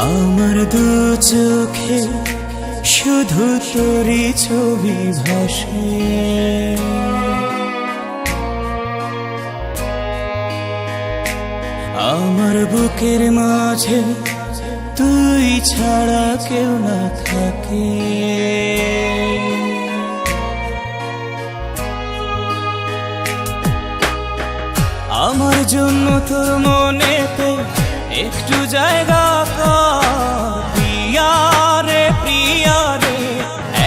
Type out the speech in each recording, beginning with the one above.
আমার দু চোখে শুধু তোরই ছবি ভাসে, আমার বুকের মাঝে তুই ছাড়া কেউ না থাকে। আমার জন্য তোর মনেতে একটু জায়গা কর, প্রিয়া রে প্রিয়া রে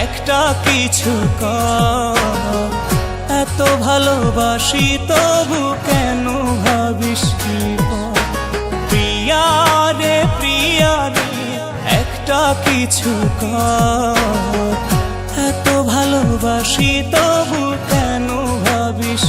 একটা কিছু কর। এত ভালোবাসি তবু কেন ভাবিস প্রিয়া রে প্রিয়া রে একটা কিছু কর। এত ভালোবাসি তবু কেন ভাবিস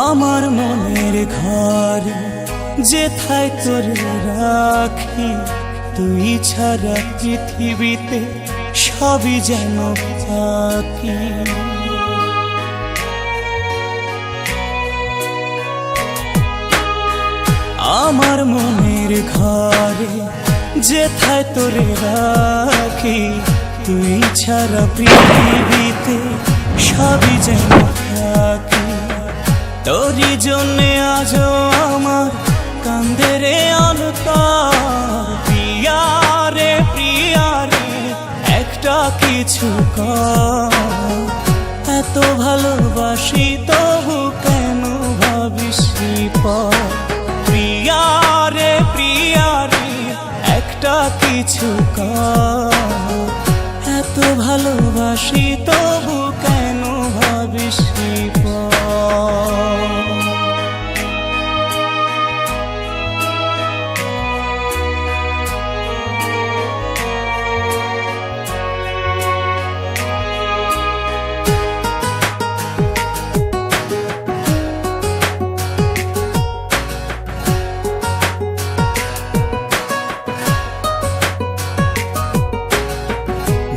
আমার মনের ঘরে যেথায় তোরে রাখি, তুই ছাড়া পৃথিবীতে সবই যেন ফাঁকি। আমার মনের ঘরে যেথায় তোরে রাখি, তুই ছাড়া পৃথিবীতে সবই যেন ফাঁকি। তোরই জন্যে আজও আমার কান্দে রে অন্তর, প্রিয়া রে প্রিয়া রে একটা কিছু কর। এত ভালোবাসি তবু কেন ভাবিস পর, প্রিয়া রে প্রিয়া রে একটা কিছু কর। এত ভালোবাসি তবু কেন ভাবিস পর।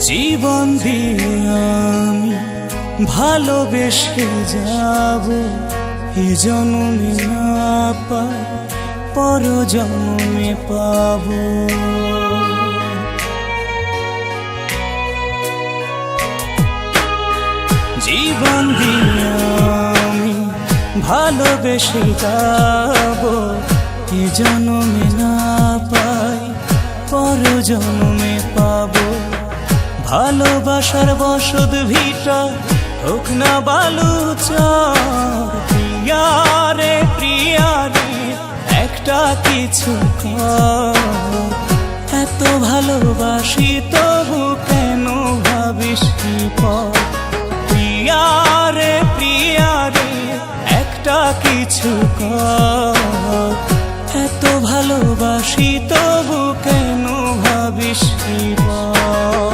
জীবন দিয়ে আমি ভালোবেসে যাব, এ জন্মে না পাই পর জন্মে পাব। জীবন দিয়ে আমি ভালোবেসে যাব, এ জন্মে না পাই পর জন্মে পাব। ভালোবাসার বসত ভিটা হোক না বালুচর, প্রিয়া রে প্রিয়া রে একটা কিছু কর। এত ভালোবাসি তবু কেন ভাবিস পর, প্রিয়া রে প্রিয়া রে একটা কিছু কর। এত ভালোবাসি তবু কেন ভাবিস পর।